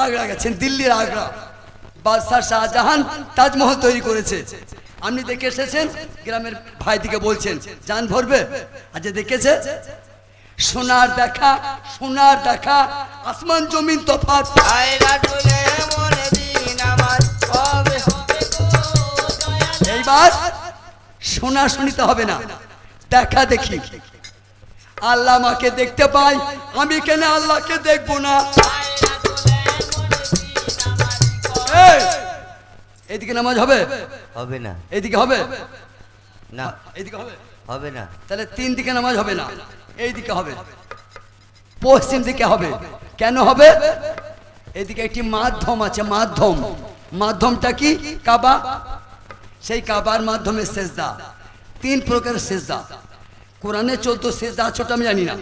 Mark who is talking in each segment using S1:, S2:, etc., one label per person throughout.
S1: আগ্রা গেছেন, দিল্লির আগ্রা। বাদশাহ শাহজাহান তাজমহল তৈরি করেছে। আপনি দেখে এসেছেন, গ্রামের ভাই দিকে বলছেন জান ভরবে। আজ দেখেছে সোনার দেখা, সোনার দেখা, আসমান জমিন তফাৎ। এইবার শোনা শুনিতে হবে না, দেখা দেখি। আল্লাহ আমাকে দেখতে পাই, আমি কেন আল্লাহকে দেখবো না? এইদিকে নামাজ হবে?
S2: হবে না।
S1: এইদিকে হবে
S2: না,
S1: এইদিকে হবে?
S2: হবে না।
S1: তাহলে তিন দিকে নামাজ হবে না, এইদিকে হবে, পশ্চিম দিকে হবে। কেন হবে? এদিকে একটি মাধ্যম আছে, মাধ্যম। মাধ্যমটা কি? কাবা। সেই কাবার মাধ্যমে সেজদা, তিন প্রকারের সেজদা। কোরআনে 14 সেজদা আছে, ওটা আমি জানি না।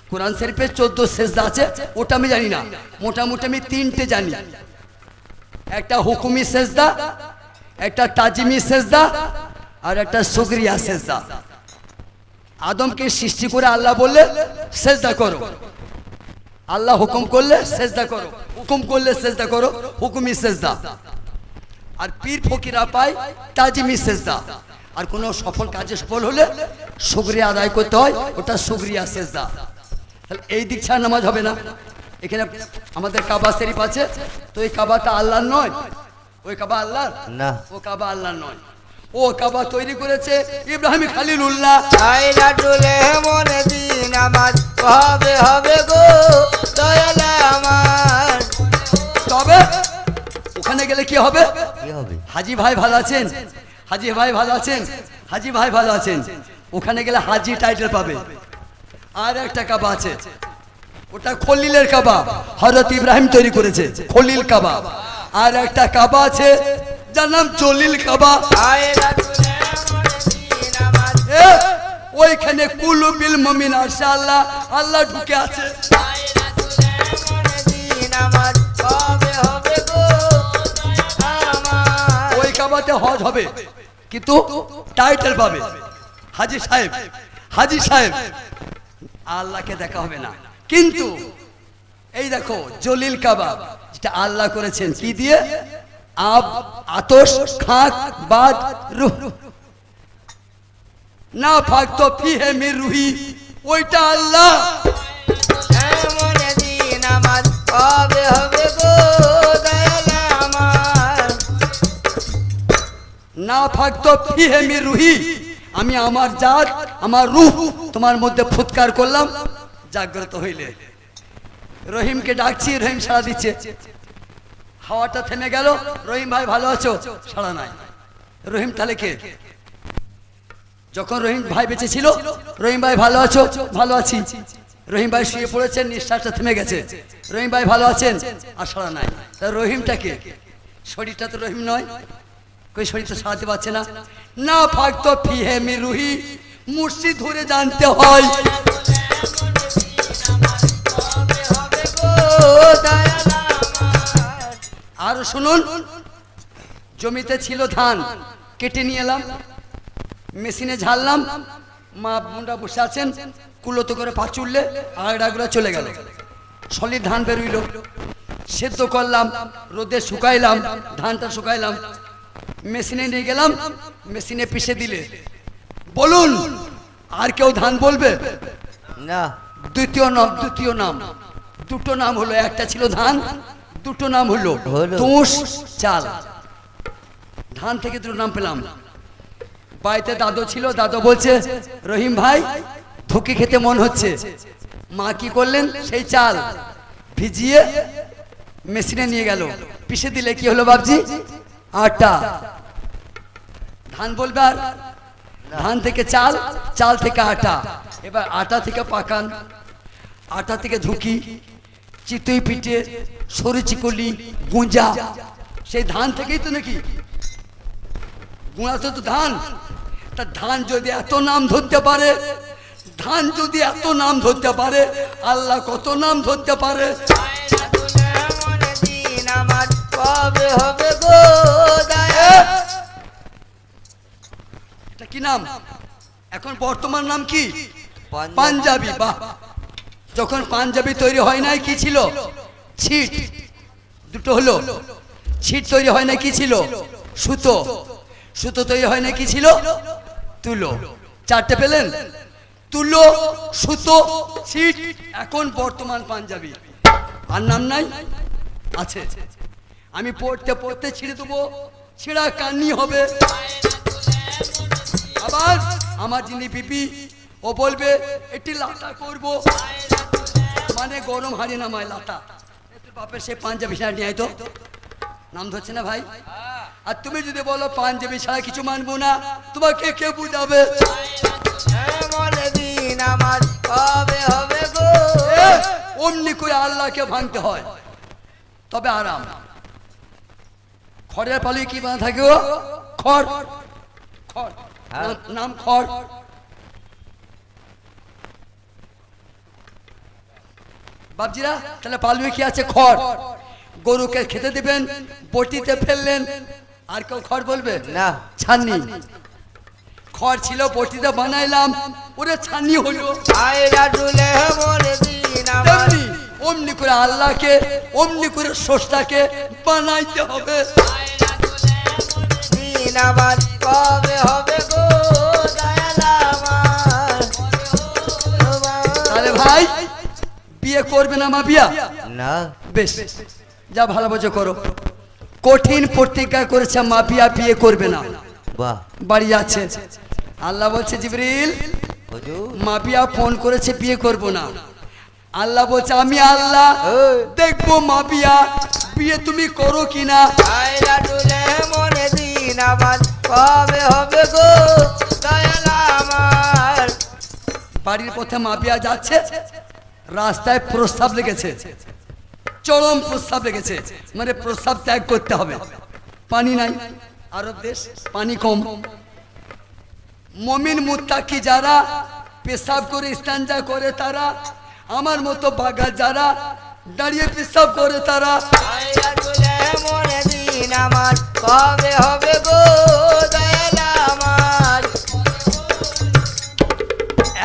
S1: কোরআন শরীফে 14 সেজদা আছে, ওটা আমি জানি না। মোটামুটি আমি তিনটে জানি। একটা হুকুমি সেজদা, একটা তাজিমি সেজদা, আর একটা শুকরিয়া সেজদা। আদমকে সৃষ্টি করে আল্লাহ বললে সেজদা করো, আল্লাহ হুকুম করলে সেজদা করো, হুকুম করলে সেজদা করো, হুকুমি সেজদা। আর পীর ফকিরা পায় তাজিমি সেজদা। আর কোনো সফল কাজে সফল হলে শুকরিয়া আদায় করতে হয়, ওটা শুকরিয়া সেজদা। তাহলে এই দিক ছাড়া নামাজ হবে না। এখানে আমাদের কাবা শরীফ আছে, তো এই কাবাটা আল্লাহর নয়। ওই কাবা আল্লাহর
S2: না,
S1: ও কাবা আল্লাহর নয়। ও কাবা তৈরি করেছে ইব্রাহিম খলিলুল্লাহ।
S2: হবে হবে গো দয়াল আমার।
S1: তবে ওখানে গেলে কি হবে?
S2: কি হবে?
S1: হাজি ভাই ভালো আছেন? হাজি ভাই ভালো আছেন? হাজি ভাই ভালো আছেন? ওখানে গেলে হাজি টাইটেল পাবে। আর একটা কাবা আছে, ওটা খলিলের কাবা, হযরত ইব্রাহিম তৈরি করেছে, খলিল কাবা। আর একটা কাবা আছে যার নাম জলিল কাবা। ওইখানে কুলুবিল মুমিন আরশে আল্লাহ, আল্লাহ ঢুকে আছে। ওই কাবাতে হজ হবে, কিন্তু টাইটেল পাবে হাজি সাহেব। হাজি সাহেব, আল্লাহকে দেখা হবে না। কিন্তু এই দেখো জলিল কাবা, যেটা আল্লাহ করেছেন কি দিয়ে? আব, আতশ, খাক, বাদ, রুহ। না ফাকতো ফিহে মির রুহি, ওইটা আল্লাহ। না ফাকতো ফিহে মির রুহি, আমি আমার জাত, আমার রূহ তোমার মধ্যে ফুৎকার করলাম, জাগ্রত হইলে। রহিমকে ডাকছি, রহিম সাড়া দিচ্ছে। হাওয়াটা থেমে গেল, রহিম ভাই ভালো আছো? সাড়া নাই। রহিম তাহলে কে? যখন রহিম ভাই বেঁচে ছিল, রহিম ভাই ভালো আছো? ভালো আছি। রহিম ভাই শুয়ে পড়েছেন, নিঃশ্বাসটা থেমে গেছে। রহিম ভাই ভালো আছেন? আর সাড়া নাই। তা রহিমটা কে? শরীরটা তো রহিম নয়, কই শরীর তো সারাতে পারছে না। না ফাকতো ফিহে মির রুহি, মুর্শিদ ধরে জানতে হয়। আর শুনুন, জমিতে ছিল ধান, কেটে নিয়ে এলাম, মেশিনে ঝাড়লাম। মা বোনরা বসে আছেন, কুলোতে করে পাচুরলে আগড়াগুলো চলে গেল, সলিড ধান বেরোইল। সেদ্ধ করলাম, রোদে শুকাইলাম, ধানটা শুকাইলাম, মেশিনে নিয়ে গেলাম, মেশিনে পিষে দিলে। বলুন আর কেউ ধান বলবে
S2: না?
S1: দ্বিতীয় নাম, দ্বিতীয় নাম, দুটো নাম হলো। একটা ছিল ধান, দুটো নাম হলো তুষ, চাল। ধান থেকে দুটো নাম পেলাম। বাড়িতে দাদু ছিল, দাদু বলছে রহিম ভাই ধুকি খেতে মন হচ্ছে। মা কি করলেন? সেই চাল ভিজিয়ে মেশিনে নিয়ে গেল, পিষে দিলে কি হলো বাবজি? আটা। ধান বলবে আর? ধান থেকে চাল, চাল থেকে আটা। এবার আটা থেকে পাকান, আটা থেকে ধুকি, চিতই পিঠে, সরু চিকলি, গুঁজা, সেই ধান থেকেই তো নাকি? গুঁড়া তো ধান। তা ধান যদি এত নাম ধরতে পারে, ধান যদি এত নাম ধরতে পারে, আল্লাহ কত নাম ধরতে পারে? এটা কি নাম? এখন বর্তমান নাম কি? পাঞ্জাবি। বাহ! যখন পাঞ্জাবি তৈরি হয় নাই কি ছিল? ছিট। দুটো হলো। ছিট তৈরি হয় না কি ছিল? সুতো। সুতো তৈরি হয় না কি ছিল? তুলো। চারটে পেলেন? তুলো, সুতো, ছিট। এখন বর্তমান পাঞ্জাবি। আর নাম নাই? আছে। আমি পড়তে পড়তে ছিঁড়ে দেবো, ছিঁড়া কান্নি হবে। আবার আমার যিনি পিপি ও বলবে একটি লাটা করব, মানে গরম হাড়ি নামায় লাটা। বাপের সে পাঞ্জাবি ছাড়া নিয়ে তো নাম ধরছে না ভাই। আর তুমি যদি বলো পাঞ্জাবি ছাড়া কিছু মানবো না, তোমাকে কে বুঝাবে? অমনি করে আল্লাহকে ভাঙতে হয়, তবে আরাম। খড়ের পালিয়ে কি বানা থাকে? ও খড়, খড়, নাম খড়। বাবজিরা, তাহলে পালুয়ে কি আছে? খড়। গরুকে খেতে দিবেন, বটিতে ফেললেন, আর কেউ খড় বলবে
S2: না।
S1: ছাননি। খড় ছিল, বটিতে বানাইলাম, ওরে ছাননি হলো। তেমনি অমনি করে আল্লাহকে, অমনি করে স্রষ্টাকে বানাইতে হবে। তাহলে ভাই বিয়ে করবে না মা? বিয়া
S2: না।
S1: বেশ, যা ভালো বোঝো করো। কঠিন প্রতিজ্ঞা করেছে মা বিয়া বিয়ে করবে না।
S2: বাহ।
S1: বাড়ি যাচ্ছে, আল্লাহ বলছে জিবরিল
S2: হুজুর।
S1: মা বিয়া ফোন করেছে বিয়ে করব না। আল্লাহ বলছে আমি আল্লাহ দেখবো মা বিয়া বিয়ে তুমি করো কিনা। বাড়ির পথে মা বিয়া যাচ্ছে, রাস্তায় প্রস্তাব লেগেছে, চরম প্রস্তাব লেগেছে, মানে প্রস্তাব ত্যাগ করতে হবে। পানি নাই, আরব দেশ, পানি কম। মুমিন মুত্তাকি যারা পেশাব করে ইস্তেঞ্জা করে তারা, আমার মতো বাগা যারা দাঁড়িয়ে পেশাব করে তারা।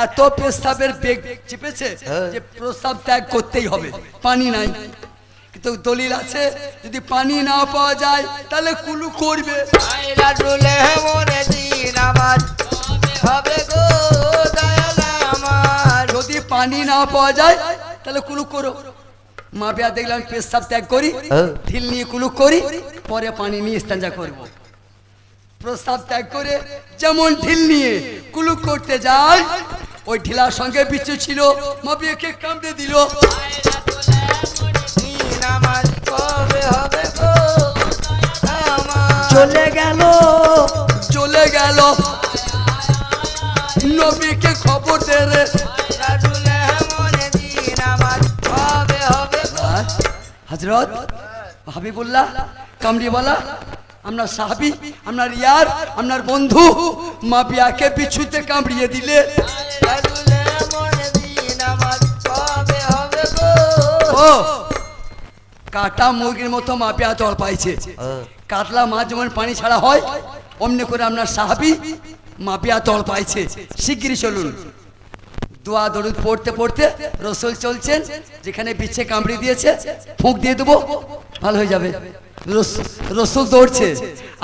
S1: এত পেশাবের বেগ চেপেছে যে প্রস্তাব ত্যাগ করতেই হবে। পানি নাই, কিন্তু দলিল আছে যদি পানি না পাওয়া যায় তাহলে কুলু করবে। যদি পানি না পাওয়া যায় তাহলে কুলু করো। মা বিয়া দেখলাম পেশাব ত্যাগ করি, ঢিল নিয়ে কুলু করি, পরে পানি নিয়ে ইস্তেঞ্জা করব। প্রস্তাব ত্যাগ করে যেমন ঢিল নিয়ে কুলু করতে যায়, ওই ঢিলার সঙ্গে বিচ্ছু ছিল, মা বিয়াকে কামড়ে দিল। চলে গেল, চলে গেল, নবীকে খবর দে রে। হযরত হাবিবুল্লাহ কামড়িওয়ালা, আপনার সাহাবী, আপনার ইয়ার, আপনার বন্ধু মা বিয়াকে বিছুতে কামড়িয়ে দিলে। ও কাটা মুরগির মতো মা বিয়া তল পাইছে। কাতলা মাছ যেমন পানি ছাড়া হয়, অমনি করে আপনার সাহাবী মা বিয়া তল পাইছে। শিগগিরই চলুন। দোয়া দরুদ পড়তে পড়তে রসুল চলছেন, যেখানে বিচ্ছে কামড়ি দিয়েছে ফুঁক দিয়ে দেবো, ভালো হয়ে যাবে। রসুল দৌড়ছে,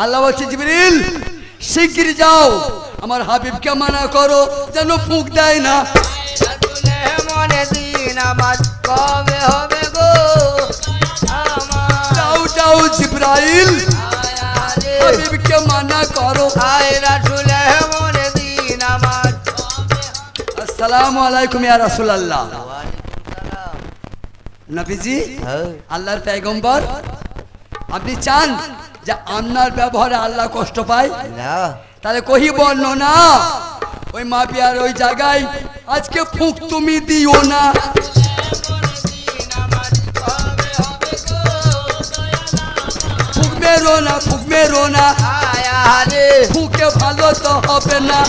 S1: আল্লাহ বলছে জিবরিল শিগগিরই যাও, আমার হাবিবকে মানা করো যেন ফুঁক দেয় না। যাও যাও জিবরাইল, হাবিবকে মানা করো। আসসালামু আলাইকুম ইয়া রাসূলুল্লাহ। নবীজি, আল্লাহর পয়গম্বর, আপনি চান যে আপনার ব্যবহারে আল্লাহ কষ্ট পায়?
S2: না।
S1: তাহলে কহি বর্ণনা, ওই মা বিয়ার ওই জায়গায় আজকে ফুঁক তুমি দিও না। ফুঁক মেরো না, ফুঁক মেরো না, ফুঁকে ভালো তো হবে না।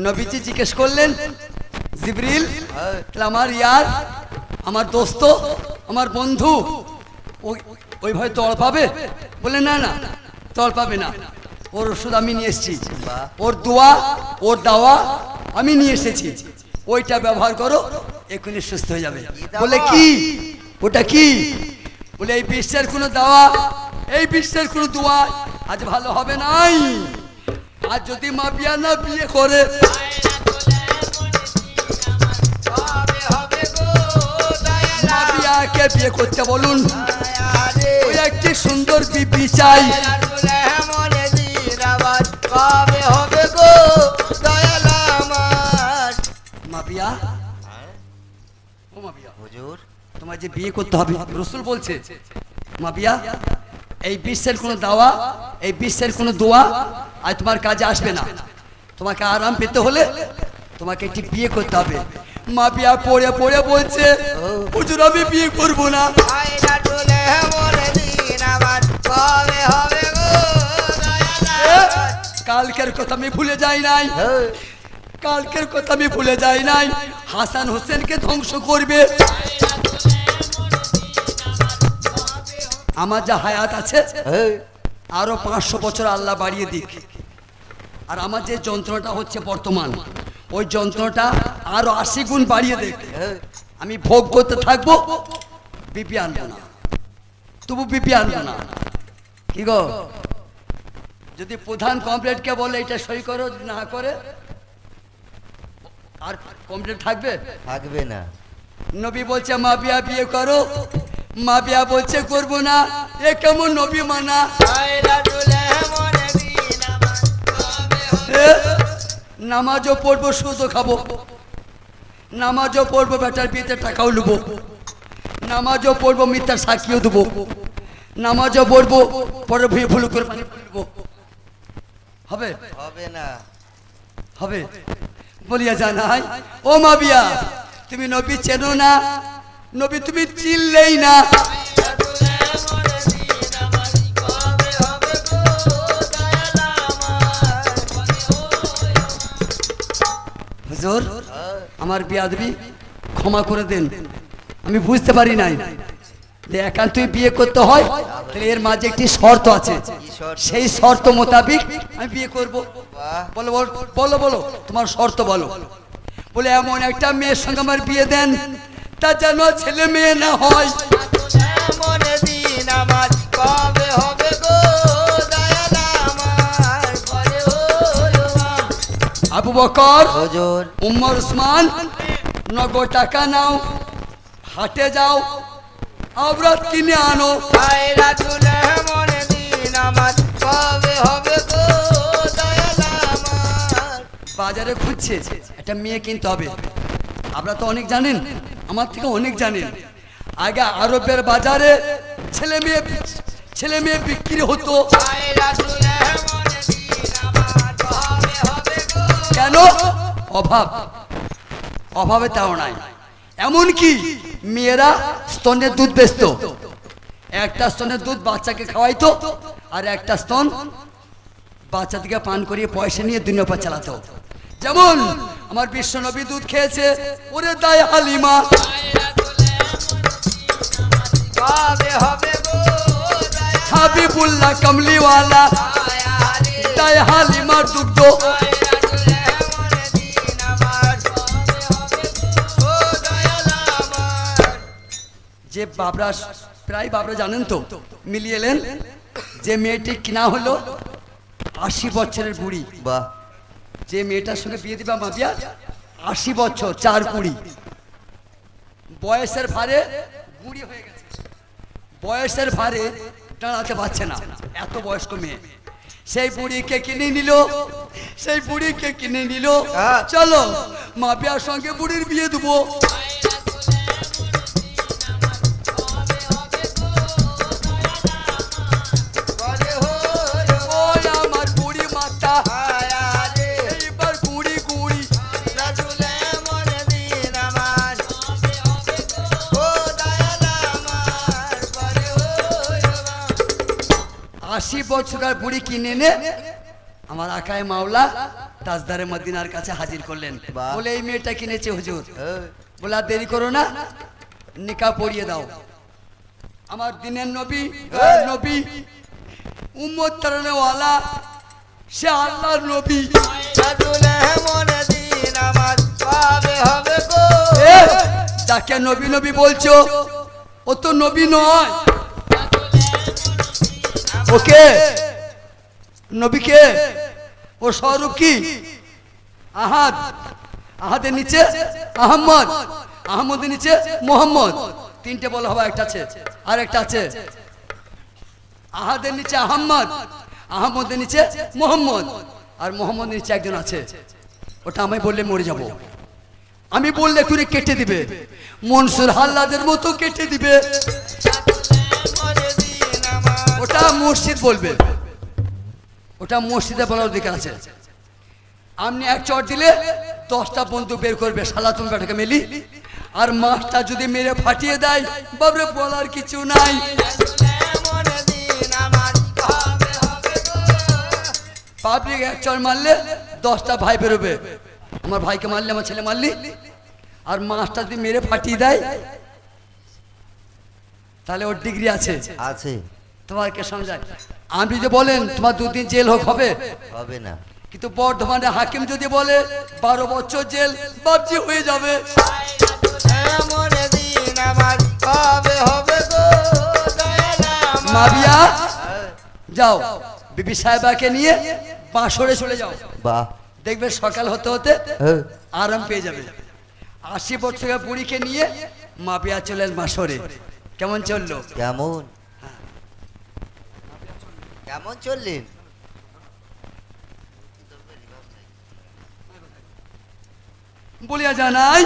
S1: নবীজি জিজ্ঞেস করলেন জিবরিল, আমার ইয়ার, আমার দোস্ত, আমার বন্ধু ওই ভয় তল পাবে? বলে না না, তল পাবে না। ওর ওষুধ আমি নিয়ে এসেছি, ওর দোয়া, ওর দাওয়া আমি নিয়ে এসেছি। ওইটা ব্যবহার করো, এক্ষুনি সুস্থ হয়ে যাবে।
S2: কি দাওয়া?
S1: বলে কি ওটা কি? বলে এই বিশ্বের কোনো দাওয়া, এই বিশ্বের কোনো দোয়া আজ ভালো হবে নাই। আর যদি মা বিয়া না বিয়ে করে,
S2: কবে হবে গো দয়াল
S1: মা বিয়াকে বিয়ে করতে বলুন।
S2: আরে
S1: ওই একটি সুন্দর বিবি চাই।
S2: মনে দিন আমার কবে হবে গো দয়াল আমার
S1: মা বিয়া, ও মা বিয়া,
S2: হুজুর
S1: তোমার যে বিয়ে করতে হবে, রসুল বলছে মা বিয়া এই বিশ্বের কোনো দাওয়া, এই বিশ্বের কোনো দোয়া আজ তোমার কাজে আসবে না। তোমাকে আরাম পেতে হলে তোমাকে একটি বিয়ে করতে হবে। মা বিয়া পড়ে পড়ে বলছে, হুজুর আমি বিয়ে করব না।
S2: আয়না তুলে মনে দিন আমার কবে হবে গো দয়াল
S1: কালকের কথা আমি ভুলে যাই নাই, কালকের কথা আমি ভুলে যাই নাই। হাসান হোসেনকে ধ্বংস করবে। আমার যা হায়াত আছে আরো 500 বছর আল্লাহ বাড়িয়ে দিক। আর আমার যে যন্ত্রণাটা হচ্ছে বর্তমান, ওই যন্ত্রণাটা আরো 80 গুণ বাড়িয়ে দেখ। আমি ভোগ করতে থাকবো, বিপি আনবো না, তবু বিপি আনবো না। কি গো, যদি প্রধান কমপ্লেটকে বলে এটা সই করো, যদি না করে আর কমপ্লেট থাকবে?
S2: থাকবে না।
S1: নবী বলছে মা বিয়া বিয়ে করো, মা বিয়া বলছে করবো না। এ কেমন নবী মানা?
S2: আয়না তুলে মনে দিন আমার কবে হবে
S1: এ, নামাজও পড়বো, সুদও খাবো, নামাজও পড়বো, বেটার বিয়েতে টাকাও নেবো, নামাজও পড়বো, মিথ্যার সাক্ষীও দেবো, নামাজও পড়বো, পরে ভুয়ে ভুল করে পানি পড়বো। হবে?
S2: হবে না।
S1: হবে বলিয়া জানাই। ও মা বিয়া, তুমি নবী চেনো না, নবী তুমি চিনলেই না।
S2: আয়না তুলে মনে দিন আমার কবে হবে গো দয়াল আমার
S1: হুজুর আমার বিয়াদবি ক্ষমা করে দেন, আমি বুঝতে পারি নাই যে একান্তই বিয়ে করতে হয়, তাহলে এর মাঝে একটি শর্ত আছে,
S2: শর্ত?
S1: সেই শর্ত মোতাবিক আমি বিয়ে করব।
S2: বাহ
S1: বলো বলো বলো বলো তোমার শর্ত বলো। বলে এমন একটা মেয়ের সঙ্গে আমার বিয়ে দেন, তা যেন ছেলে মেয়ে না হয়।
S2: মনে দিন আমার কবে হবে গো দয়াল আমার ঘরে হলো
S1: আবু বকর,
S2: হুজুর
S1: উমর, উসমান, নগদ টাকা নাও, হাটে যাও, আবরাত কিনে আনো।
S2: আয়না তুলে মনে দিন আমার কবে হবে গো দয়াল আমার
S1: বাজারে খুঁজছে একটা মেয়ে কিনতে হবে। আপনারা তো অনেক জানেন, আমার থেকে অনেক জানেন। আগে আরবের বাজারে ছেলে মেয়ে বিক্রি হতো।
S2: আয়না তুলে মনে দিন আমার কবে হবে গো
S1: কেন? অভাব, অভাবে তাও নাই। এমনকি মেয়েরা স্তনের দুধ বেচতো, একটা স্তনের দুধ বাচ্চাকে খাওয়াইতো, আর একটা স্তন বাচ্চা থেকে পান করিয়ে পয়সা নিয়ে দুনিয়া পা চালাতো। যেমন আমার বিশ্ব নবী দুধ খেয়েছে, ওরে দায় হালিমা।
S2: কবে হবে গো দয়াল
S1: হাবিবুল্লাহ কামলিওয়ালা,
S2: আয়ারে
S1: দায় হালিমার দুগ্ধ।
S2: আয়না তুলে মনে দিন আমার কবে হবে গো দয়াল আমার
S1: যে বাবরা, প্রায় বাবরা জানেন তো, মিলিয়ে এলেন যে মেয়েটি কিনা হলো 80 বছরের বুড়ি।
S2: বাহ
S1: যে মেয়েটার সঙ্গে বিয়ে দিবা মা বিয়া 80 বছর 4 কুড়ি, বয়সের ভারে বুড়ি হয়ে গেছে, বয়সের ভারে দাঁড়াতে পারছে না, এত বয়স্ক মেয়ে। সেই বুড়িকে কিনে নিল, সেই বুড়িকে কিনে নিল। চলো মা বিয়ার সঙ্গে বুড়ির বিয়ে দেবো।
S2: ঘরে হলো
S1: ওই আমার বুড়ি মাতা,
S2: আয়ারে
S1: এইবার বুড়ি গুড়ি।
S2: আয়না তুলে মনে দিন আমার ও দয়াল আমার ঘরে হলো
S1: 80 বছরের বুড়ি কিনে এনে আমার আকায় মাওলা তাজদারে মদিনার কাছে হাজির করলেন।
S2: বাহ।
S1: বলে এই মেয়েটা কিনেছে হুজুর।
S2: এই,
S1: বলে আর দেরি করো না, নিকাহ পড়িয়ে দাও। আমার দিনের নবী, নবী উম্মত তারানেওয়ালা, সে আল্লাহর নবী।
S2: আয়না তুলে মনে দিন আমার কবে হবে গো
S1: এ, যাকে নবী নবী বলছো ও তো নবী নয়। ওকে নবী কে? ও স্বরূপ কি? আহাদ, আহাদের নিচে আহম্মদ, আহম্মদের নিচে মোহাম্মদ, তিনটে বলা হবে, একটা আছে আর একটা আছে। আহাদের নিচে আহম্মদ, আহম্মদের নিচে মোহাম্মদ, আর মোহাম্মদের নিচে একজন আছে, ওটা আমি বললে মরে যাব। আমি বললে করে কেটে দিবে, মনসুর হাল্লাদের মতো কেটে দিবে। ওটা মসজিদ বলবে, ওটা মসজিদে বলার অধিকার আছে। আপনি এক চট দিলে 10টা বন্ধু বের করবে, শালা তুমি বেটাকে মেলি। আর মাছটা যদি মেরে ফাটিয়ে দেয়, বাবরে বলার কিছু নাই। পাবলিক এক চট মারলে 10টা ভাই বেরোবে, আমার ভাইকে মারলে, আমার ছেলে মারলি। আর মাছটা যদি মেরে ফাটিয়ে দেয়, তাহলে ওর ডিগ্রি আছে।
S3: আছে,
S1: তোমার কে সমঝায়? আপনি যে বলেন তোমার 2 দিন জেল হোক, হবে?
S3: হবে না।
S1: কিন্তু বর্ধমানে হাকিম যদি বলে 12 বছর জেল, বাবজি হয়ে যাবে।
S2: এমন দিন আমার কবে হবে গো দয়ালাম
S1: মাবিয়া যাও, বিবি সাহেবাকে নিয়ে বাঁশরে চলে যাও,
S3: বাহ,
S1: দেখবে সকাল হতে হতে
S3: হ্যাঁ,
S1: আরাম পেয়ে যাবে। 80 বছরের বুড়িকে নিয়ে মাবিয়া চলেন বাঁশরে। কেমন চললো?
S3: কেমন কেমন চললেন?
S1: বলিয়া জানাই,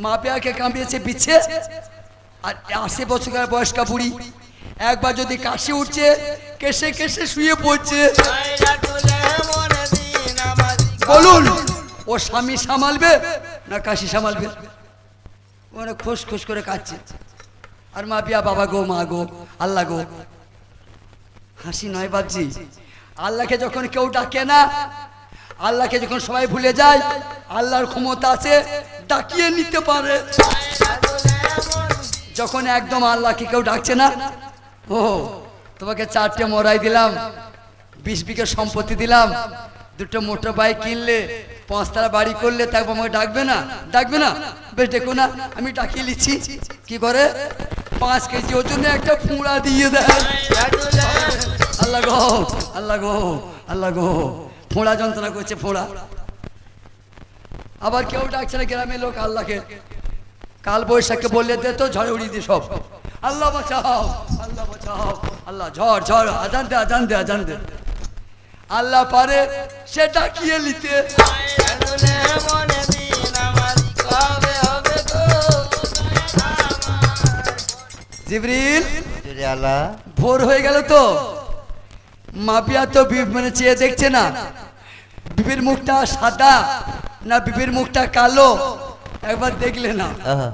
S1: মাপিয়াকে কামিয়েছে বিচ্ছে। আর 80 বছরের বয়স্কা বুড়ি একবার যদি কাশি উঠছে, কেসে কেসে শুয়ে পড়ছে। বলুন, ও স্বামী সামালবে না কাশি সামালবে? ওরা খুশ খুশ করে কাঁদছে। আর মাপিয়া বাবা গো, মা গো, আল্লাহ গো। হাসি নয় বাবজি, আল্লাহকে যখন কেউ ডাকে না, আল্লাহকে যখন সবাই ভুলে যায়, আল্লাহর ক্ষমতা আছে, ডাকিয়ে নিতে পারে। যখন একদম আল্লাহকে কেউ ডাকছে না, ও তোমাকে 4টে মরাই দিলাম, 20 বিঘা সম্পত্তি দিলাম, 2টো মোটর বাইক কিনলে, 5তলা বাড়ি করলে, তারপর আমাকে ডাকবে না? ডাকবে না? বেশ দেখো না, আমি ডাকিয়ে নিচ্ছি। কি করে? 5 কেজি ওজনে একটা ফুঁড়া দিয়ে দেয়। আল্লাহ গো, আল্লাহ গো, আল্লাহ গো, ফোঁড়া যন্ত্রণা করছে, ফোঁড়া। আবার কেউ ডাকছে না গ্রামের লোক আল্লাহকে, কাল বৈশাখকে বললে দে তো, ঝড়ে উড়িয়ে দিয়ে সব। আল্লাহ বাঁচাও, আল্লাহ বাঁচাও, আল্লাহ ঝড় ঝড়, আজান দে, আজান দে, আজান দে। আল্লাহ পারে সে ডাকিয়ে নিতে। জিবরিল,
S3: জোরে আল্লাহ।
S1: ভোর হয়ে গেল তো, মাপিয়া তো মানে চেয়ে দেখছে না বিবির মুখটা সাদা না বিবির মুখটা কালো, একবার দেখলে না।
S3: আহা,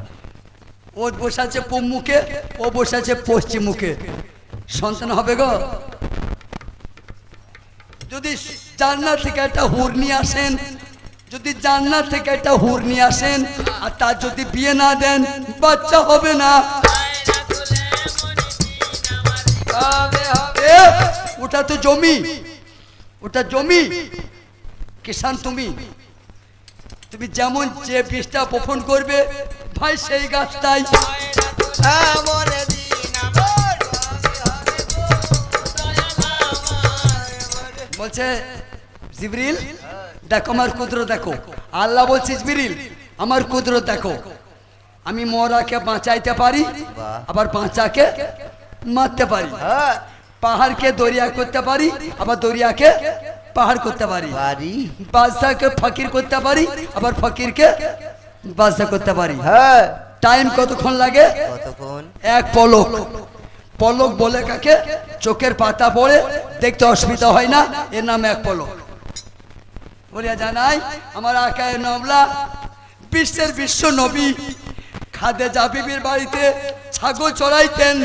S1: ও বসে আছে পূব মুখে, ও বসে আছে পশ্চিম মুখে। সন্তান হবে গো? যদি জান্নাত থেকে একটা হুর নিয়ে আসেন, যদি জান্নাত থেকে একটা হুর নিয়ে আসেন, আর তার যদি বিয়ে না দেন, বাচ্চা হবে না। এ, ওটা তো জমি, ওটা জমি, কিষান তুমি। তুমি যেমন যে বীজটা বপন করবে, ভাই সেই গাছটাই। বলছে জিবরিল দেখো আমার কুদরত দেখো। আল্লাহ বলছে জিবরিল আমার কুদরত দেখো, আমি মরাকে বাঁচাইতে পারি, আবার বাঁচাকে মারতে পারি,
S3: হ্যাঁ,
S1: পাহাড়কে দরিয়া করতে পারি, আবার দরিয়াকে পাহাড় করতে পারি,
S3: বাড়ি,
S1: বাদশাকে ফকির করতে পারি, আবার ফকিরকে বাদশা করতে পারি।
S3: হ্যাঁ,
S1: টাইম কতক্ষণ লাগে?
S3: কতক্ষণ?
S1: এক পলক। পলক বলে কাকে? চোখের পাতা পড়ে দেখতে অসুবিধা হয় না, এর নাম এক পলক। বলিয়া জানাই আমার আকায়ে নবলা, বিশ্বের বিশ্ব নবী খাদিজা বিবির বাড়িতে ছাগল চড়াইতেন।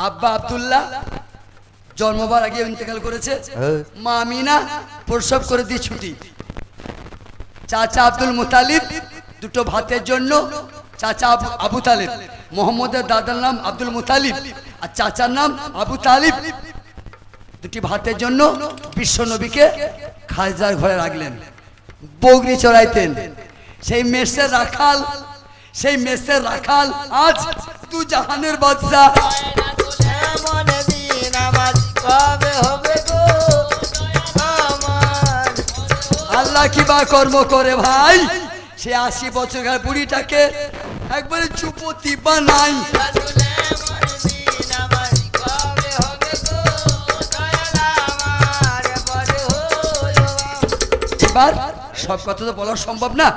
S1: আব্বা আব্দুল্লাহ জন্মবার আগে ইন্তেকাল করেছে, মা আমিনা প্রসব করে দিয়ে ছুটি। চাচা আব্দুল মুতালিব দুটো ভাতের জন্য, চাচা আবু তালিব, মোহাম্মদের দাদার নাম আব্দুল মুতালিব আর চাচার নাম আবু তালিব, দুটি ভাতের জন্য বিশ্ব নবীকে খাজদার ঘরে রাখলেন। বগরি চড়াইতেন। সেই মেসের রাখাল আজ দু জাহানের বাদশা।
S2: এমন দিন আমার কবে হবে গো আমার
S1: আল্লাহ কি বা কর্ম করে ভাই, সে 80 বছরের বুড়িটাকে একবারে যুবতী বানাই।
S2: রাসূল এমন দিন আমার কবে হবে গো দয়াল আমার বড় হলো
S1: এবার সব কথা তো বলা সম্ভব না।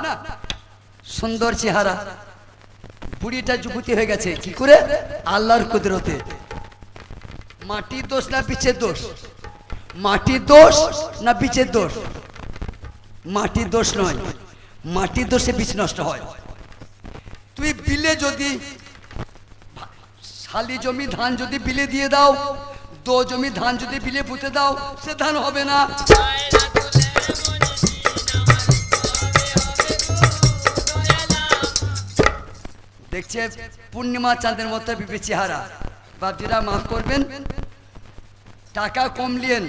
S1: সুন্দর চেহারা, বুড়িটা যুবতী হয়ে গেছে কি করে? আল্লাহর কুদরতে। মাটির দোষ না বীজের দোষ? মাটির দোষ না বীজের দোষ? মাটির দোষ নয়, মাটির দোষে বীজ নষ্ট হয়। তুই বিলে যদি শালি জমি ধান যদি বিলে দিয়ে দাও, দো জমি ধান যদি বিলে পুঁতে দাও, সে ধান হবে না। দেখছে পূর্ণিমা চাঁদের মতো বিবি চেহারা। বাপজিরা মাফ করবেন, টাকা কম লিয়েন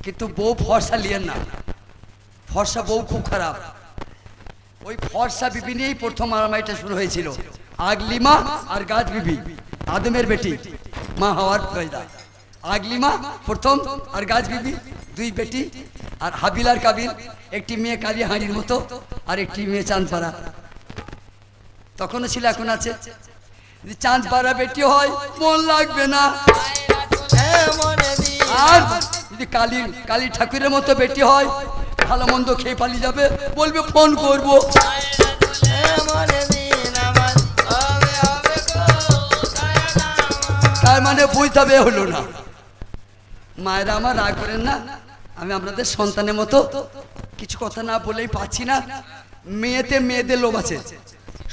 S1: কিন্তু বউ ফর্সা লিয়েন না। ফর্সা বউ খুব খারাপ। ওই ফর্সা বিবি নিয়েই প্রথম মারামারিটা শুরু হয়েছিল। আগলিমা আর গাছ বিবি, আদমের বেটি, মা হাওয়ার পয়দা। আগলিমা প্রথম আর গাছ বিবি দুই বেটি, আর হাবিল আর কাবিল, একটি মেয়ে কালী হাঁড়ির মতো আর একটি মেয়ে চাঁদপাড়া। তখনও ছিল, এখন আছে। যদি চাঁদপাড়া বেটি হয় মন লাগবে না,
S2: এমন দিন
S1: আর যদি কালী ঠাকুরের মতো বেটি হয় ভালো মন্দ খেয়ে পালিয়ে যাবে, বলবে ফোন করবো।
S2: এমন দিন আমার কবে হবে গো দয়াল আমার
S1: তার মানে বুঝতে হবে হলো না। মায়েরা আমার রাগ করেন না, আমি আপনাদের সন্তানের মতো কিছু কথা না বলেই পাচ্ছি না। মেয়েদের লোভ আছে।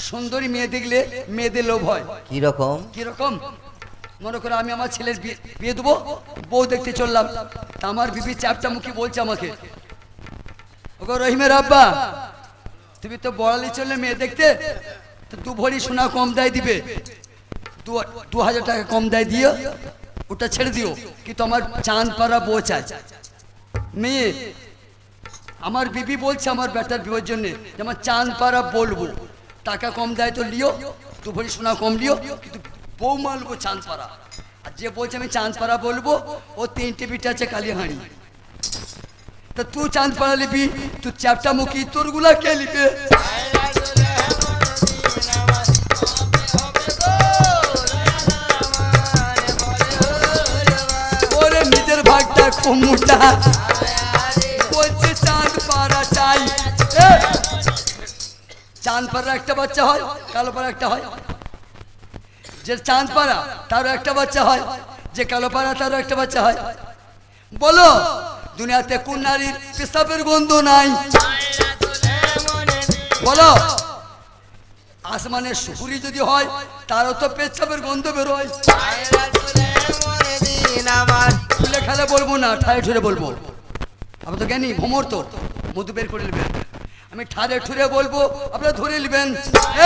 S1: সুন্দরী মেয়ে দেখলে মেয়েদের লোভ হয়।
S3: কি রকম?
S1: কিরকম? মনে করো আমি আমার ছেলের বিয়ে দেবো, বউ দেখতে চললাম, তা আমার বিবি চ্যাপটা মুখী বলছে আমাকে, ওগো রহিমের আব্বা, তুমি তো বড়ালি চললে মেয়ে দেখতে, তো 2 ভরি সোনা কম দায় দিবে, 2000 টাকা কম দায় দিও, ওটা ছেড়ে দিও, কিন্তু আমার চাঁদপাড়া বউ চাই। মেয়ে আমার বিবি বলছে আমার বেটার বিয়ের জন্য যে আমার চাঁদপাড়া বলবো, টাকা কম দেয় তো লিও, 2 ভরি সোনা কম লিও, কিন্তু বউ মানবো চাঁদপাড়া। আর যে বলছে আমি চাঁদপাড়া বলবো, ও 3টে বিটা আছে কালীহাঁড়ি। তা তুই চাঁদপাড়া লিবি, তুই চ্যাপটা মুখী, তোরগুলা কে লিবে? ওরে নিজের ভাগটা কুমুটা বলছে চাঁদপাড়া চাই। চাঁদপাড়া একটা বাচ্চা হয়, কালোপাড়া একটা হয়। যে চাঁদপাড়া তারও একটা বাচ্চা হয়, যে কালোপাড়া তারও একটা বাচ্চা হয়। বলো দুনিয়াতে কোন নারীর পেশাবের গন্ধ নাই? বলো আসমানের সুপুরি যদি হয় তারও তো পেশাবের গন্ধ বেরোয়। খুলে খেলে বলবো না, ঠায় ঠুরে বলবো। আপনি তো জ্ঞানী ভ্রমর, তো মধু বের করে নেবেন। আমি ঠারে ঠুরে বলবো, আপনারা ধরে নেবেন।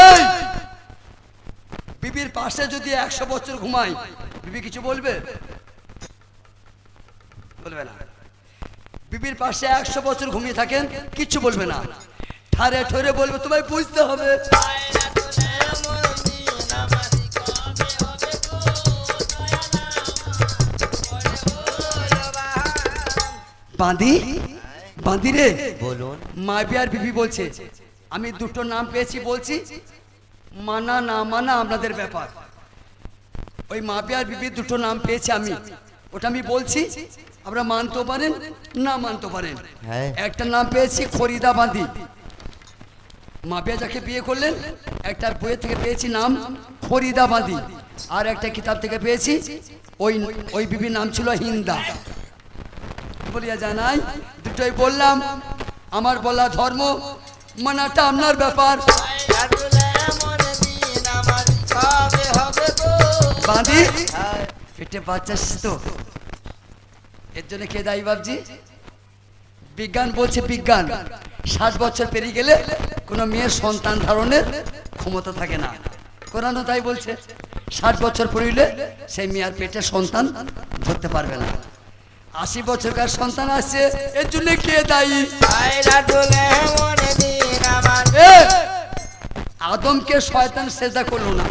S1: এই বিবির পাশে যদি 100 বছর ঘুমাই, বিবি কিছু বলবে? বলবে না। বিবির পাশে 100 বছর ঘুমিয়ে থাকেন, কিচ্ছু বলবে না। ঠারে ঠরে বলবে, তোমায় বুঝতে হবে। বাঁধি বাঁধি রে,
S3: বলুন।
S1: মাবি আর বিবি বলছে, আমি দুটো নাম পেয়েছি, বলছি মানা না মানা আপনাদের ব্যাপার। ওই মাবি আর বিবি দুটো নাম পেয়েছি আমি, ওটা আমি বলছি, আপনারা মানতে পারেন না মানতে পারেন।
S3: হ্যাঁ।
S1: একটা নাম পেয়েছি ফরিদা বাঁধি। মাবিয়া যাকে বিয়ে করলেন, একটা বইয়ের থেকে পেয়েছি নাম ফরিদা বাঁধি, আর একটা কিতাব থেকে পেয়েছি ওই বিবির নাম ছিল হিন্দা। বলিয়া জানাই, দুটোই বললাম। আমার বলা ধর্ম, মানাটা আপনার ব্যাপার। বাঁধি পেটে বাচ্চা তো, এর জন্য কে দায়ী বাবজি? বিজ্ঞান বলছে, বিজ্ঞান 60 বছর পেরিয়ে গেলে কোনো মেয়ের সন্তান ধারণের ক্ষমতা থাকে না। কোরআনও তাই বলছে, 60 বছর পড়িলে সেই মেয়ের পেটে সন্তান ধরতে পারবে না। 80 বছরকার সন্তান আসছে, এর জন্য কে দায়ী?
S2: আয়রা তুলে মনে দিন আমার
S1: এ, আদমকে শয়তান সেজদা করলো না,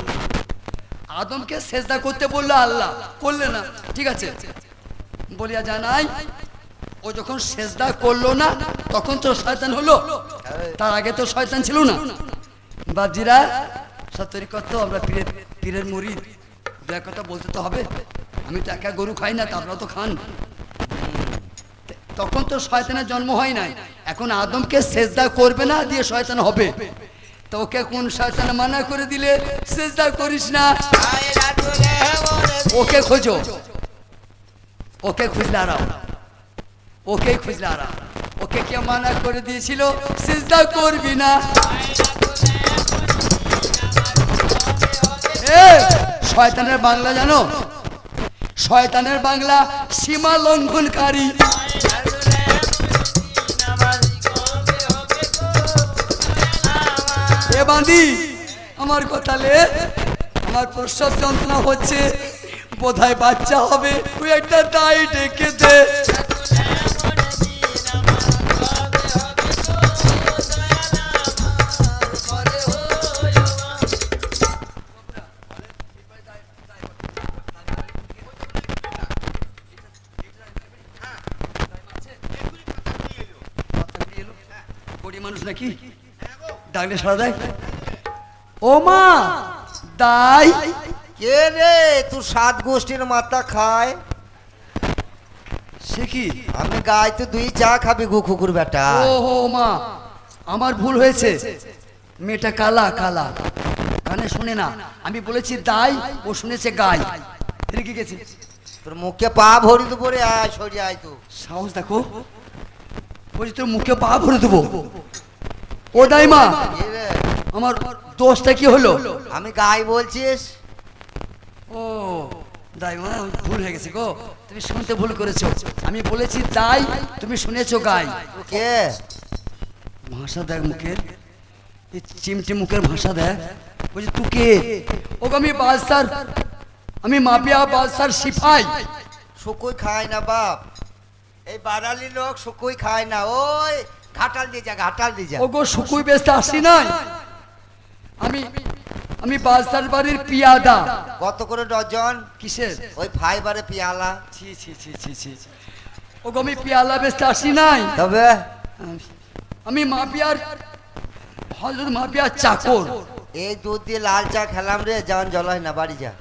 S1: আদমকে সেজদা করতে বললো আল্লাহ, করলে না, ঠিক আছে বলিয়া জানাই ও যখন সেজদা করলো না তখন তো শয়তান হলো, তার আগে তো শয়তান ছিল না। বাজিরা সত্যি কত আমরা পীরের পীরের মুরিদ, দু এক কথা বলতে তো হবে, আমি তো একা গরু খাই না, তা আপনারা তো খান। তখন তো শয়তানের জন্ম হয় নাই, এখন আদমকে সেজদা করবে না দিয়ে শয়তান হবে, তো ওকে কোন শয়তান মানা করে দিলে সেজদা করিস না,
S2: আয়রা তুলে মনে
S1: ওকে খোঁজো, ওকে খুঁজলে আরাম, ওকে খুঁজলে আরাম, ওকে কে মানা করে দিয়েছিল সিজদা করবি না? এ শয়তানের বাংলা জানো? শয়তানের বাংলা সীমা লঙ্ঘনকারী। এ বাঁধি আমার কথা লে, আমার প্রসব যন্ত্রণা হচ্ছে, বোধহয় বাচ্চা হবে, তুই একটা দাই ডেকে দে। গরিব মানুষ নাকি ডাকলে সারা দেয়? ও মা দাই।
S3: কে রে তুই 7 গোষ্ঠীর মাথা খায়?
S1: সে কি?
S3: আমি গাই তো 2 চা খাবি গু কুকুর বেটা।
S1: ও হো মা, আমার ভুল হয়েছে, মেয়েটা কালা কালা, কানে শুনে না, আমি বলেছি দাই, ও শুনেছে গাই, রেগে গেছে।
S3: তোর মুখে পা ভরি দেবো রে, আয় সরি আয় তো।
S1: সাহস দেখো, বলছি তোর মুখে পা ভরে দেবো। ও দাই মা,
S3: কে রে?
S1: আমার দোষটা কি হলো?
S3: আমি গাই বলছিস?
S1: ও দাই মা, ভুল হয়ে গেছে গো, তুমি শুনতে ভুল করেছো, আমি বলেছি দাই, তুমি শুনেছো গাই।
S3: তুই কে?
S1: ভাষা দেখ মুখের, এই চিমটি মুখের ভাষা দেখ, বলছি তুই কে? ও আমি বাদশার, আমি মাফিয়া বাদশার সিপাই।
S3: শুকুই খায় না বাপ, এই বাড়ালি লোক শুকুই খায় না, ওই ঘাটাল দিয়ে যা, ঘাটাল দিয়ে যা।
S1: ও গো শুকুই বেচতে আসি নাই, আমি বাদশার বাড়ির পিয়াদা।
S3: কত করে ডজন?
S1: কিসের?
S3: ওই ফাইবারে পিয়ালা।
S1: ছি ছি ছি ছি ছি, ও গো আমি পিয়ালা বেচতে আসি নাই,
S3: তবে
S1: আমি মাফিয়ার, হযরত মাফিয়ার চাকর।
S3: এই দুধ দিয়ে লাল চা খেলাম রে, জান জল হয় না, বাড়ি যা।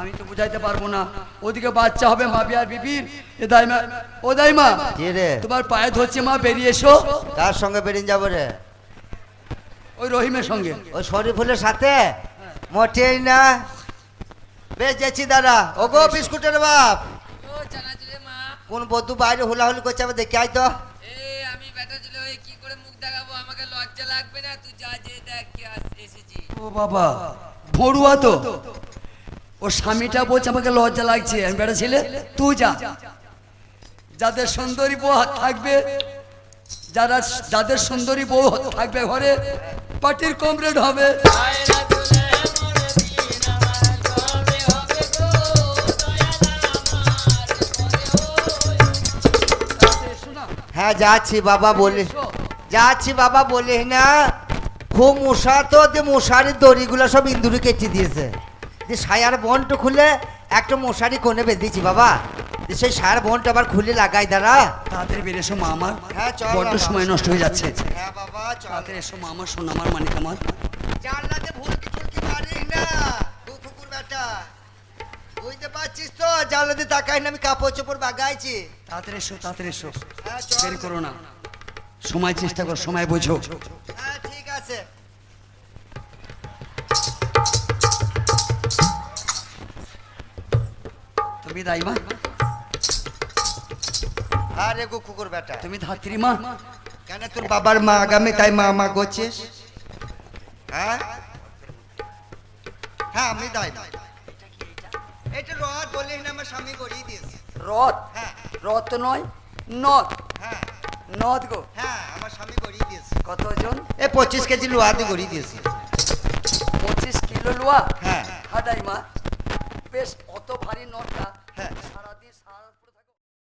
S1: আমি তো বুঝাইতে পারবো না, ওদিকে বাচ্চা হবে মাফিয়ার বিবির। এ দাইমা, ও দাইমা,
S3: কে রে?
S1: তোমার পায়ে ধরছে মা, বেরিয়ে এসো।
S3: কার সঙ্গে বেরিয়ে যাবো রে?
S1: ওই রহিমের সঙ্গে।
S3: ওই শরীফুলের সাথে? মোটেই না, বেশ যাচ্ছি দাদা। ও গো বিস্কুটের বাপ,
S2: ও জানা দিলে মা,
S3: কোন বধূ বাইরে হুলাহুলি করছে, আমি দেখে আই তো।
S2: এই আমি বেটা ছিল, ওই কি করে মুখ দেখাবো, আমাকে লজ্জা লাগবে না? তুই যা, যে দেখ কে এসেছি।
S1: ও বাবা, ভরুয়া তো, ও স্বামীটা বলছে আমাকে লজ্জা লাগছে, আমি বেটা ছেলে, তুই যা। যাদের সুন্দরী বউ থাকবে, যাদের সুন্দরী বউ থাকবে ঘরে, পার্টির কমরেড হবে।
S2: আয়রা তুলে মনে দিন আমার কবে হবে গো, দয়াল আমার
S1: শোনা,
S3: হ্যাঁ যাচ্ছি বাবা, বলি যাচ্ছি বাবা, বলিস না। খুব মশা তো, যে মশারির দড়িগুলো সব ইন্দুরি কেটে দিয়েছে, যে সায়ার বনটা খুলে একটা মশারি কোণে বেঁধেছি বাবা, যে সেই সায়ার বনটা আবার খুলে লাগাই দাঁড়া।
S1: তাড়াতাড়ি বেরিয়ে এসো মা আমার,
S3: হ্যাঁ চল
S1: বড্ড
S3: বাবা।
S1: সময় নষ্ট হয়ে যাচ্ছে।
S3: হ্যাঁ বাবা চল।
S1: তাড়াতাড়ি এসো মা আমার, শোনা আমার, মানিক আমার।
S3: জানলাতে ভুলকি টুলকি মারিস না দু কুকুর বেটা, বুঝতে পারছিস তো? জানলাতে তাকাই না, আমি কাপড় চোপড় বাগাইছি।
S1: তাড়াতাড়ি এসো, তাড়াতাড়ি এসো,
S3: হ্যাঁ চল।
S1: দেরি করো না, সময় চেষ্টা করো, সময় বোঝো।
S3: হ্যাঁ ঠিক আছে।
S1: তুমি দাইমা,
S3: আরে গো কুকুর বেটা,
S1: তুমি ধাত্রী মা,
S3: কেন তোর বাবার মা আগামী তাই মা মা করছিস? হ্যাঁ হ্যাঁ আমি দাই না, এটা রড বলিস না, আমার স্বামী গড়িয়ে দিয়েছে।
S1: রথ,
S3: হ্যাঁ
S1: রথ তো নয়, নথ,
S3: হ্যাঁ
S1: নথ গো।
S3: হ্যাঁ আমার স্বামী গড়িয়ে দিয়েছে।
S1: কত ওজন?
S3: এ 25 কেজি লোহা দিয়ে গড়িয়ে দিয়েছে।
S1: 25 কিলো লোয়া।
S3: হ্যাঁ
S1: হ্যাঁ দাইমা, বেশ অত ভারী নটটা,
S3: হ্যাঁ।
S1: সারাদিন সারা